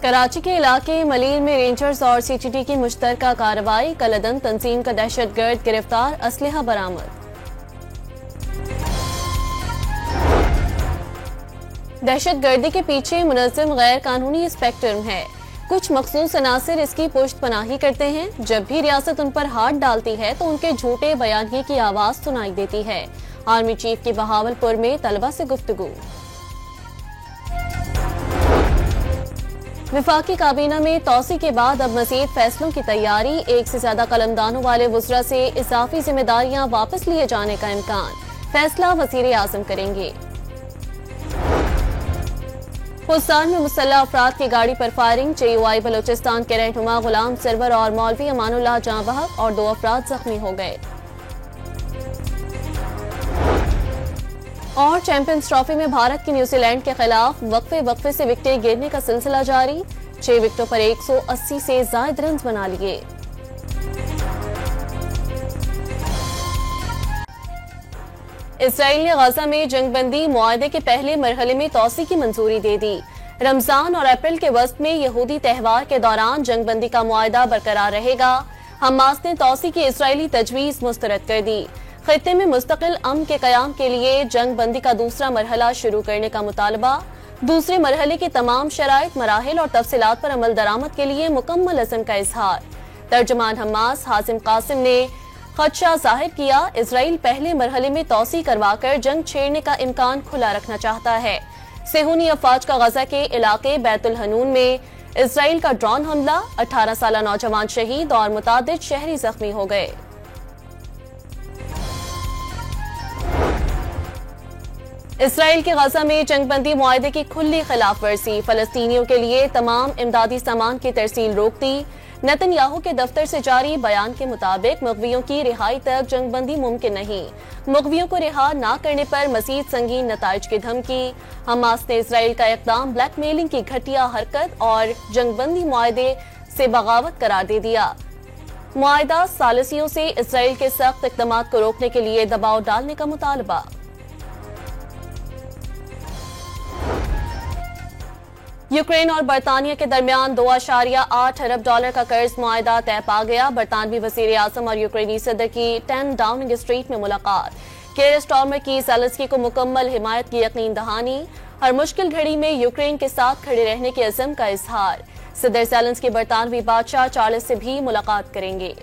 कराची के इलाके मलीर में रेंजर्स और सीटीटी की मुश्तरका कार्रवाई। कलदन तंजीम का दहशतगर्द गिरफ्तार, असलहा बरामद। दहशतगर्दी के पीछे मुनज़्ज़म गैर कानूनी स्पेक्ट्रम है। कुछ मखसूस अनासिर इसकी पुष्ट पनाही करते हैं। जब भी रियासत उन पर हाथ डालती है तो उनके झूठे बयानिए की आवाज सुनाई देती है। आर्मी चीफ की बहावलपुर में तलबा से गुफ्तगू। विफाकी काबीना में तौसी के बाद अब मजीद फैसलों की तैयारी। एक से ज्यादा कलमदानों वाले वुज़रा से इजाफी जिम्मेदारियां वापस लिए जाने का इम्कान। फैसला वज़ीर आज़म करेंगे। खुस्तान में मुसल्लह अफराद की गाड़ी पर फायरिंग। JUI बलोचिस्तान के रहनुमा गुलाम सरवर और मौलवी अमानुल्लाह जाँ बहक और 2 अफराद जख्मी हो गए। और चैंपियंस ट्रॉफी में भारत की न्यूजीलैंड के खिलाफ वक्फे से विकेटें गिरने का सिलसिला जारी। 6 विकेटों पर 180 से ज्यादा रन बना लिए। इसराइल ने गाजा में जंगबंदी मुआहदे के पहले मरहले में तौसी की मंजूरी दे दी। रमजान और अप्रैल के वस्त में यहूदी त्यौहार के दौरान जंगबंदी का मुआहदा बरकरार रहेगा। हमास ने तौसी की इसराइली तजवीज मुस्तरद कर दी। खित्ते में मुस्तकिल अमन के कयाम के लिए जंग बंदी का दूसरा मरहला शुरू करने का मुतालबा। दूसरे मरहले की तमाम शराइत, मराहिल और तफसीलात पर अमल दरामद के लिए मुकम्मल अज़्म का इजहार। तर्जुमान हमास हासिम कासिम ने खदशा जाहिर किया, इसराइल पहले मरहले में तौसी करवाकर जंग छेड़ने का इम्कान खुला रखना चाहता है। सेहूनी अफवाज का गजा के इलाके बैतुल हनून में इसराइल का ड्रोन हमला, 18 साल नौजवान शहीद और मुतादिद शहरी जख्मी हो गए। इसराइल के गाजा में जंगबंदी मुआहदे की खुली खिलाफ वर्जी। फलस्तीनियों के लिए तमाम इमदादी सामान की तरसील रोक दी। नेतन्याहू के दफ्तर से जारी बयान के मुताबिक मुग़वियों की रिहाई तक जंगबंदी मुमकिन नहीं। मुग़वियों को रिहा न करने पर मजीद संगीन नताइज की धमकी। हमास ने इसराइल का इक़दाम ब्लैकमेलिंग की घटिया हरकत और जंगबंदी मुआहदे से बगावत करार दे दिया। मुआहदा सालिसियों से इसराइल के सख्त इक़दाम को रोकने के लिए दबाव डालने का मुतालबा। यूक्रेन और बरतानिया के दरमियान $2.8 अरब का कर्ज मुआहदा तय पा गया। बरतानवी वज़ीर आज़म और यूक्रेनी सदर की 10 डाउनिंग स्ट्रीट में मुलाकात। केयर स्टार्मर की ज़ेलेंस्की को मुकम्मल हिमायत की यकीन दहानी। हर मुश्किल घड़ी में यूक्रेन के साथ खड़े रहने के अज़्म का इजहार। सदर ज़ेलेंस्की बरतानवी बादशाह चार्ल्स से भी मुलाकात करेंगे।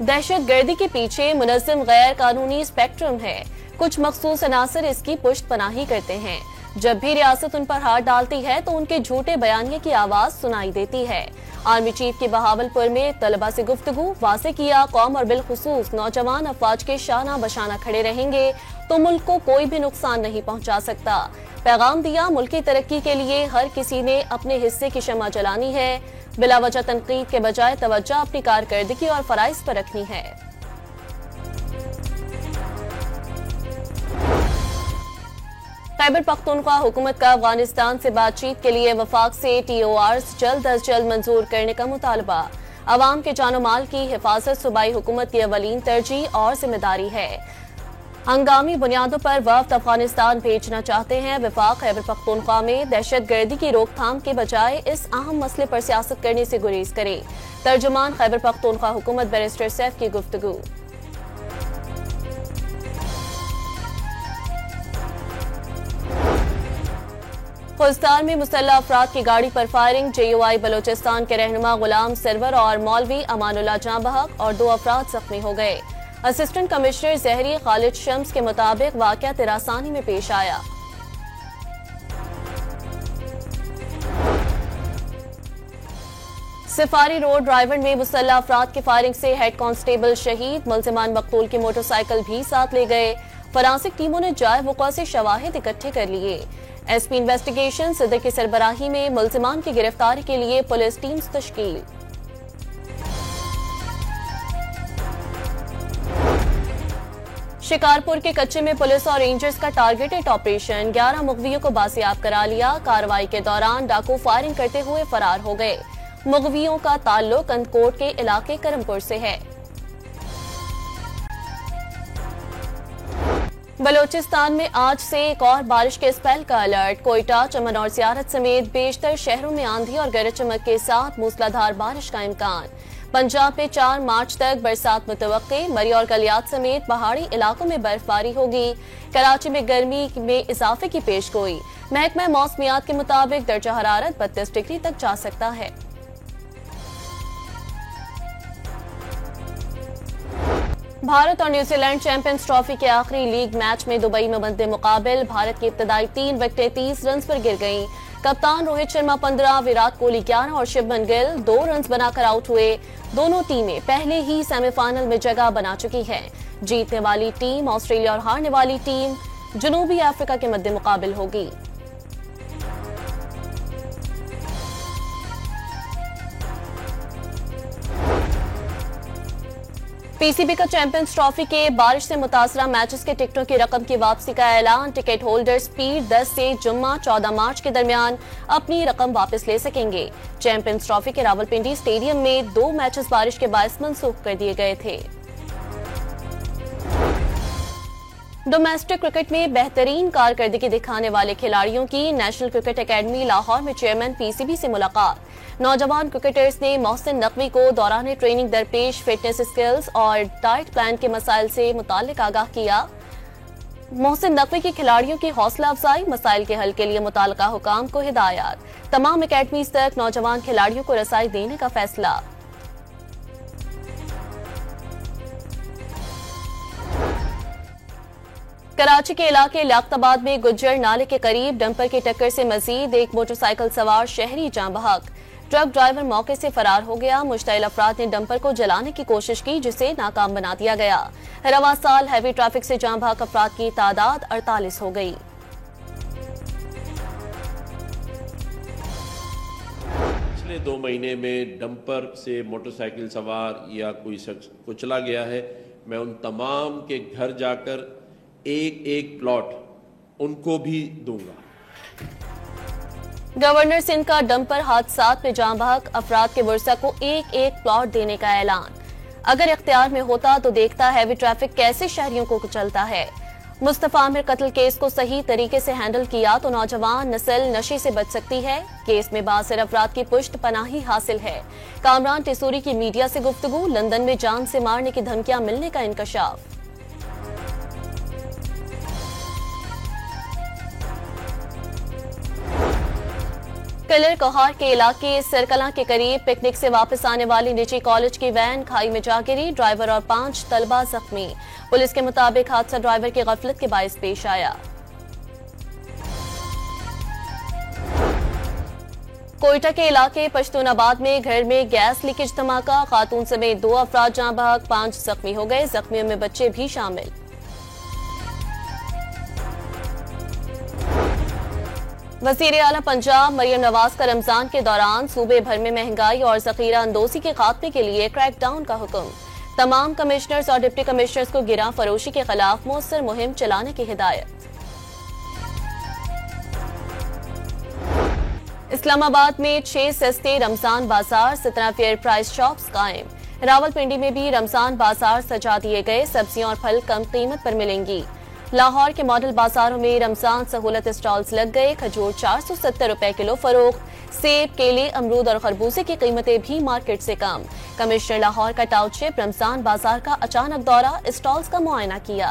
दहशतगर्दी के पीछे मुनज़्ज़म गैर कानूनी स्पेक्ट्रम है। कुछ मखसूस अनासर इसकी पुष्ट पनाही करते हैं। जब भी रियासत उन पर हाथ डालती है तो उनके झूठे बयानिए की आवाज सुनाई देती है। आर्मी चीफ की बहावलपुर में तलबा से गुफ्तगू। वाज़े किया, कौम और बिलखुसूस नौजवान अफवाज के शाना बशाना खड़े रहेंगे तो मुल्क को कोई भी नुकसान नहीं पहुंचा सकता। पैगाम दिया, मुल्क की तरक्की के लिए हर किसी ने अपने हिस्से की शम्मा जलानी है। बिला वजह तनकीद के बजाय तवज्जो अपनी कारकर्दगी और फराइज पर रखनी है। खैबर पख्तूनख्वा हुकूमत का अफगानिस्तान से बातचीत के लिए वफाक से TORs जल्द अज जल्द मंजूर करने का मुतालबा। अवाम के जानो माल की हिफाजत सूबाई हुकूमत की अवलीन तरजीह और जिम्मेदारी है। हंगामी बुनियादों पर वफ्द अफगानिस्तान भेजना चाहते हैं। वफाक खैबर पख्तूनख्वा में दहशतगर्दी की रोकथाम के बजाय इस अहम मसले पर सियासत करने से गुरेज करे। तर्जुमान खैबर पख्तूनख्वा हुकूमत बैरिस्टर सैफ की गुफ्तगू। खुस्तान में मुसल्लह अफराद की गाड़ी पर फायरिंग। JUI बलोचिस्तान के रहनुमा गुलाम सरवर और मौलवी अमानुल्लाह जाँ बहक और 2 अफराद जख्मी हो गए। असिस्टेंट कमिश्नर ज़हरी खालिद शम्स के मुताबिक वाक़या तिरासानी में पेश आया। सिफारी रोड ड्राइवर में मुसल्लह अफराद की फायरिंग से हेड कांस्टेबल शहीद। मुल्जिमान मकतूल की मोटरसाइकिल भी साथ ले गए। फरांसिक टीमों ने जाए वक़्वा से शवाहिद इकट्ठे कर लिए। SP इन्वेस्टिगेशन सदर की सरबराही में मुल्जिमान की गिरफ्तारी के लिए पुलिस टीम्स तश्कील। शिकारपुर के कच्चे में पुलिस और रेंजर्स का टारगेटेड ऑपरेशन। 11 मुग़वियों को बासियाब करा लिया। कार्रवाई के दौरान डाकू फायरिंग करते हुए फरार हो गए। मुग़वियों का ताल्लुक अंदकोट के इलाके करमपुर से है। बलोचिस्तान में आज से एक और बारिश के स्पेल का अलर्ट। कोयटा, चमन और सियारत समेत बेशतर शहरों में आंधी और गरज चमक के साथ मूसलाधार बारिश का इम्कान। पंजाब में 4 मार्च तक बरसात मुतवक्के। मरी और गलियात समेत पहाड़ी इलाकों में बर्फबारी होगी। कराची में गर्मी में इजाफे की पेशगोई। महकमा मौसमियात के मुताबिक दर्जा हरारत 32 डिग्री तक जा सकता है। भारत और न्यूजीलैंड चैंपियंस ट्रॉफी के आखिरी लीग मैच में दुबई में बनते मुकाबले भारत की इब्तदाई 3 विकेटें 30 रन पर गिर गईं। कप्तान रोहित शर्मा 15, विराट कोहली 11 और शुभमन गिल 2 रन बनाकर आउट हुए। दोनों टीमें पहले ही सेमीफाइनल में जगह बना चुकी हैं। जीतने वाली टीम ऑस्ट्रेलिया और हारने वाली टीम जनूबी अफ्रीका के मध्य मुकाबल होगी। पीसीबी का चैंपियंस ट्रॉफी के बारिश से मुतासरा मैचेस के टिकटों की रकम की वापसी का ऐलान। टिकट होल्डर्स पीर 10 से जुम्मा 14 मार्च के दरमियान अपनी रकम वापस ले सकेंगे। चैंपियंस ट्रॉफी के रावलपिंडी स्टेडियम में 2 मैचेस बारिश के बायस मनसूख कर दिए गए थे। डोमेस्टिक क्रिकेट में बेहतरीन कारकर्दगी दिखाने वाले खिलाड़ियों की नेशनल क्रिकेट एकेडमी लाहौर में चेयरमैन पीसीबी से मुलाकात। नौजवान क्रिकेटर्स ने मोहसिन नकवी को दौरान ट्रेनिंग दरपेश फिटनेस स्किल्स और डाइट प्लान के मसाइल से मुताल्लिक आगाह किया। मोहसिन नकवी की खिलाड़ियों की हौसला अफजाई, मसाइल के हल के लिए मुताल्लिका हुकाम को हिदायत। तमाम अकेडमीज तक नौजवान खिलाड़ियों को रसाई देने का फैसला। कराची के इलाके लियाकताबाद में गुज्जर नाले के करीब डंपर की टक्कर से मजीद एक मोटरसाइकिल सवार शहरी जान बहक। ट्रक ड्राइवर मौके से फरार हो गया। मुश्तइल अफराद ने डंपर को जलाने की कोशिश की, जिसे नाकाम बना दिया गया। रवा साल हैवी ट्रैफिक से जान बहक अफराद की तादाद 48 हो गई। पिछले 2 महीने में डंपर से मोटरसाइकिल सवार या कोई शख्स कुचला गया है। मैं उन तमाम के घर जाकर एक प्लॉट उनको भी दूंगा। गवर्नर सिंध का डंपर हादसात में जान बहक अफराद के वर्सा को एक प्लॉट देने का ऐलान। अगर इख्तियार में होता तो देखता हैवी ट्रैफिक कैसे शहरियों को कुचलता है। मुस्तफा आमिर कत्ल केस को सही तरीके से हैंडल किया तो नौजवान नस्ल नशे से बच सकती है। केस में बासिर अफराद की पुष्ट पनाही हासिल है। कामरान टिसूरी की मीडिया से गुफ्तगू। लंदन में जान से मारने की धमकियां मिलने का इंकशाफ। कलर कोहार के इलाके सरकला के करीब पिकनिक से वापस आने वाली निजी कॉलेज की वैन खाई में जा गिरी। ड्राइवर और 5 तलबा जख्मी। पुलिस के मुताबिक हादसा ड्राइवर की गफलत के बायस पेश आया। कोयटा के इलाके पश्तूनाबाद में घर में गैस लीकेज धमाका। खातून समेत 2 अफराद जान बहक, 5 जख्मी हो गए। जख्मियों में बच्चे भी शामिल। वज़ीर आला पंजाब मरियम नवाज का रमजान के दौरान सूबे भर में महंगाई और ज़ख़ीरा अंदोज़ी के खात्मे के लिए क्रैकडाउन का हुक्म। तमाम कमिश्नर्स और डिप्टी कमिश्नर्स को गिरा फरोशी के खिलाफ मौसर मुहिम चलाने की हिदायत। इस्लामाबाद में 6 सस्ते रमजान बाजार, 17 फेयर प्राइस शॉप्स कायम। रावलपिंडी में भी रमजान बाजार सजा दिए गए। सब्जियां और फल कम कीमत पर मिलेंगी। लाहौर के मॉडल बाजारों में रमजान सहूलत स्टॉल्स लग गए। खजूर 470 रुपए किलो फरोख्त। सेब, केले, अमरूद और खरबूजे की कीमतें भी मार्केट से कम। कमिश्नर लाहौर का टाउनशिप रमजान बाजार का अचानक दौरा, स्टॉल्स का मुआयना किया।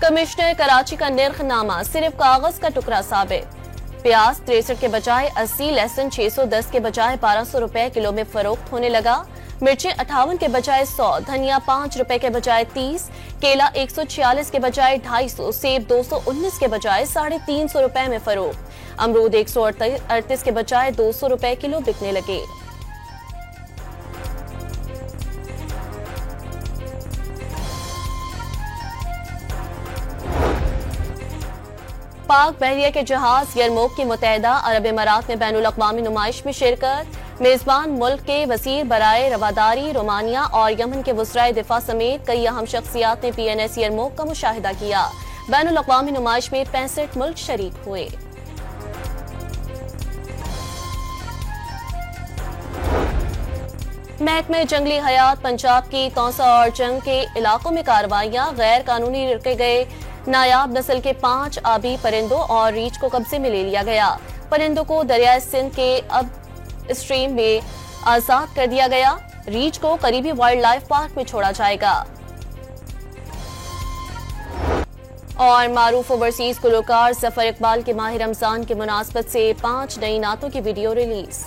कमिश्नर कराची का निर्खनामा सिर्फ कागज का टुकड़ा साबित। प्याज 63 के बजाय 80, लहसुन 610 के बजाय 1200 रुपए किलो में फरोख्त होने लगा। मिर्चें 58 के बजाय 100, धनिया 5 रुपए के बजाय 30, केला 146 के बजाय 250, सेब 219 के बजाय 350 रुपए में फरोख्त। अमरूद 138 के बजाय 200 रुपए किलो बिकने लगे। पाक बहरिया के जहाज यरमोक की मुत्तहिदा अरब इमारात में बैनुल अक़वामी नुमाइश में शिरकत। मेजबान मुल्क के वज़ीर बराए रवादारी, रोमानिया और यमन के वज़राए दिफा समेत कई अहम शख्सियात ने PNS यरमोक का मुशाहिदा किया। बैनुल अक़वामी नुमाइश में 65 मुल्क शरीक हुए। महकमे जंगली हयात पंजाब की तौसा और जंग के इलाकों में कार्रवाइयां, गैर कानूनी रखे गए नायाब नस्ल के 5 आबी परिंदों और रीछ को कब्जे में ले लिया गया। परिंदों को दरियाए सिंध के अब स्ट्रीम में आजाद कर दिया गया। रीछ को करीबी वाइल्ड लाइफ पार्क में छोड़ा जाएगा। और मारूफ ओवरसीज गुलकार जफर इकबाल के माह रमजान की मुनासबत से 5 नई नातों की वीडियो रिलीज।